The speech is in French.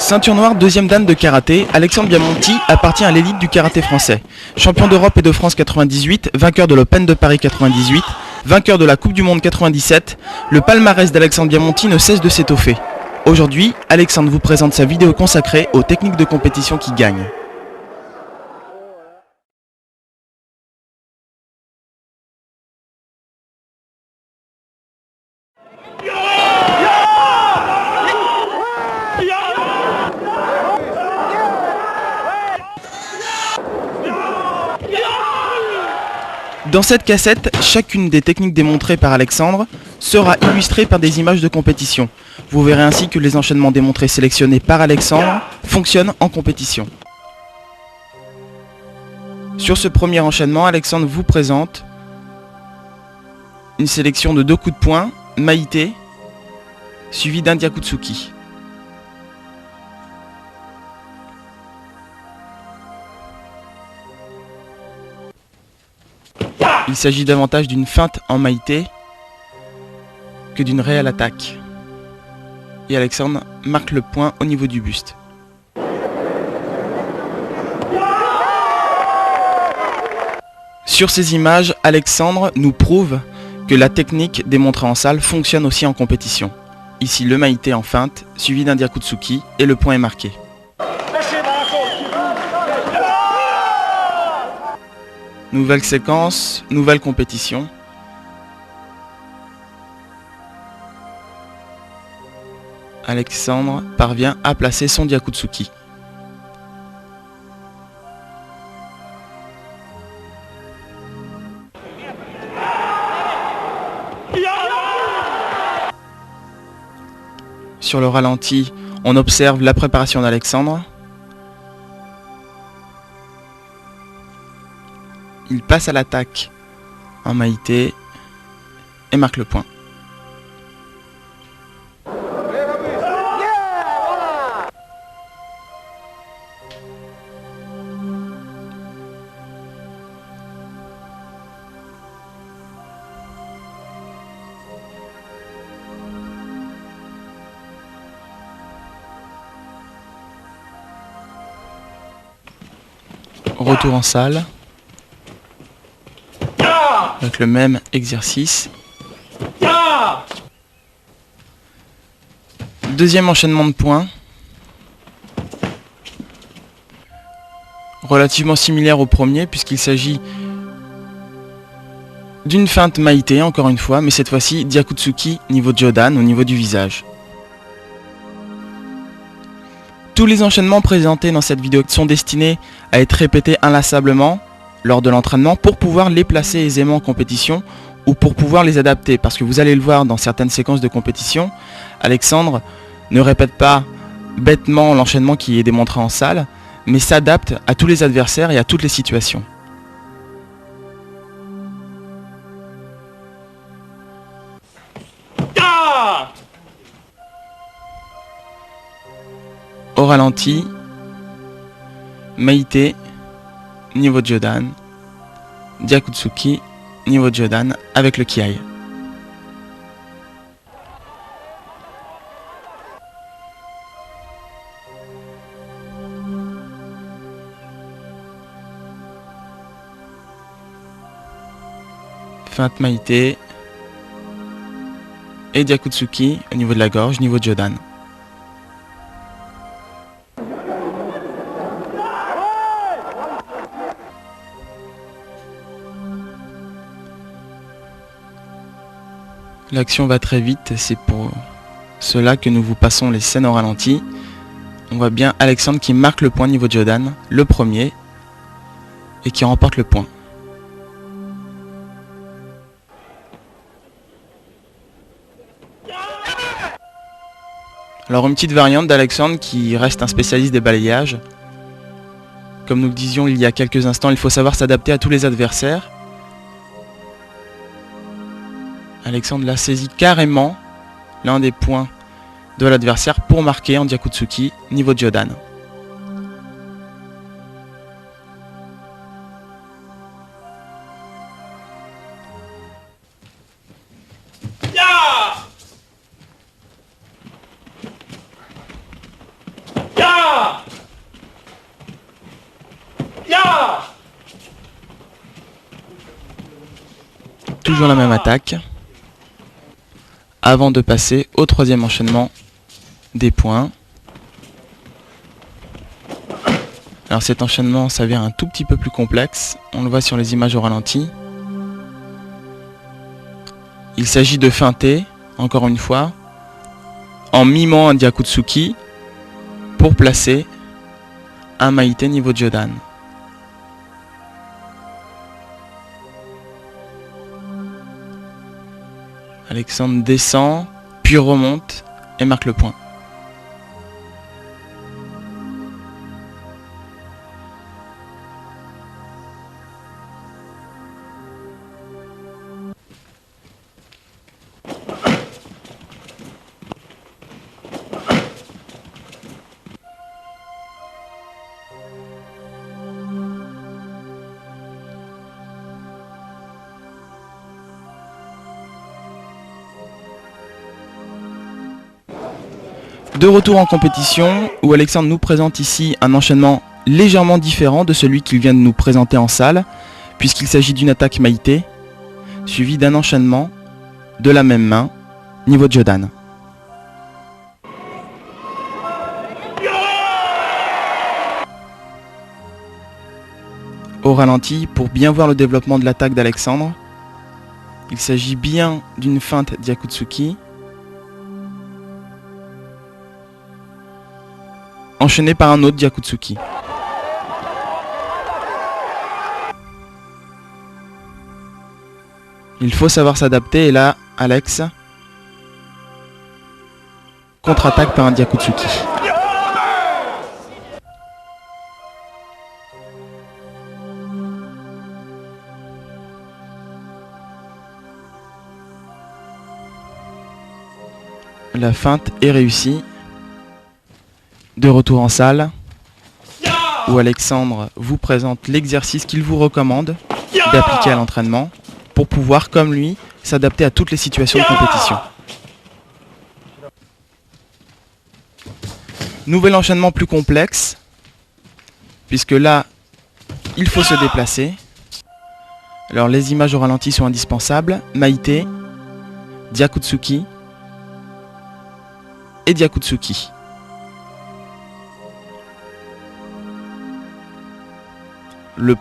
Ceinture noire, deuxième dan de karaté, Alexandre Biamonti appartient à l'élite du karaté français. Champion d'Europe et de France 98, vainqueur de l'Open de Paris 98, vainqueur de la Coupe du Monde 97, le palmarès d'Alexandre Biamonti ne cesse de s'étoffer. Aujourd'hui, Alexandre vous présente sa vidéo consacrée aux techniques de compétition qui gagnent. Dans cette cassette, chacune des techniques démontrées par Alexandre sera illustrée par des images de compétition. Vous verrez ainsi que les enchaînements démontrés sélectionnés par Alexandre fonctionnent en compétition. Sur ce premier enchaînement, Alexandre vous présente une sélection de 2 coups de poing, Maïté, suivi d'un Diakutsuki. Il s'agit davantage d'une feinte en Maïté que d'une réelle attaque. Et Alexandre marque le point au niveau du buste. Sur ces images, Alexandre nous prouve que la technique démontrée en salle fonctionne aussi en compétition. Ici le Maïté en feinte, suivi d'un Diakutsuki, et le point est marqué. Nouvelle séquence, nouvelle compétition. Alexandre parvient à placer son Diakutsuki. Sur le ralenti, on observe la préparation d'Alexandre. Il passe à l'attaque en Maïté et marque le point. Retour en salle. Avec le même exercice. Deuxième enchaînement de points. Relativement similaire au premier puisqu'il s'agit d'une feinte Maïté encore une fois, mais cette fois-ci Diakutsuki niveau Jodan au niveau du visage. Tous les enchaînements présentés dans cette vidéo sont destinés à être répétés inlassablement lors de l'entraînement pour pouvoir les placer aisément en compétition ou pour pouvoir les adapter, parce que vous allez le voir dans certaines séquences de compétition, Alexandre ne répète pas bêtement l'enchaînement qui est démontré en salle, mais s'adapte à tous les adversaires et à toutes les situations. Au ralenti, Maïté, niveau Jodan, Diakutsuki, niveau Jodan, avec le Kiai. Feinte Maïté et Diakutsuki au niveau de la gorge, niveau Jodan. L'action va très vite, c'est pour cela que nous vous passons les scènes au ralenti. On voit bien Alexandre qui marque le point niveau Jodan, le premier, et qui remporte le point. Alors une petite variante d'Alexandre qui reste un spécialiste des balayages. Comme nous le disions il y a quelques instants, il faut savoir s'adapter à tous les adversaires. Alexandre l'a saisi carrément l'un des points de l'adversaire pour marquer en Diakutsuki niveau Jodan. toujours la même attaque, avant de passer au troisième enchaînement des points. Alors cet enchaînement s'avère un tout petit peu plus complexe, on le voit sur les images au ralenti. Il s'agit de feinter, encore une fois, en mimant un Gyakutsuki pour placer un Maite niveau Jodan. Alexandre descend, puis remonte et marque le point. De retour en compétition, où Alexandre nous présente ici un enchaînement légèrement différent de celui qu'il vient de nous présenter en salle, puisqu'il s'agit d'une attaque Maite, suivie d'un enchaînement de la même main, niveau Jodan. Au ralenti, pour bien voir le développement de l'attaque d'Alexandre, il s'agit bien d'une feinte Gyakutsuki, enchaîné par un autre Gyakutsuki. Il faut savoir s'adapter et là, Alex contre-attaque par un Gyakutsuki. La feinte est réussie. De retour en salle, où Alexandre vous présente l'exercice qu'il vous recommande d'appliquer à l'entraînement pour pouvoir, comme lui, s'adapter à toutes les situations de compétition. Nouvel enchaînement plus complexe, puisque là, il faut se déplacer. Alors les images au ralenti sont indispensables. Maite, Gyakutsuki et Gyakutsuki. Le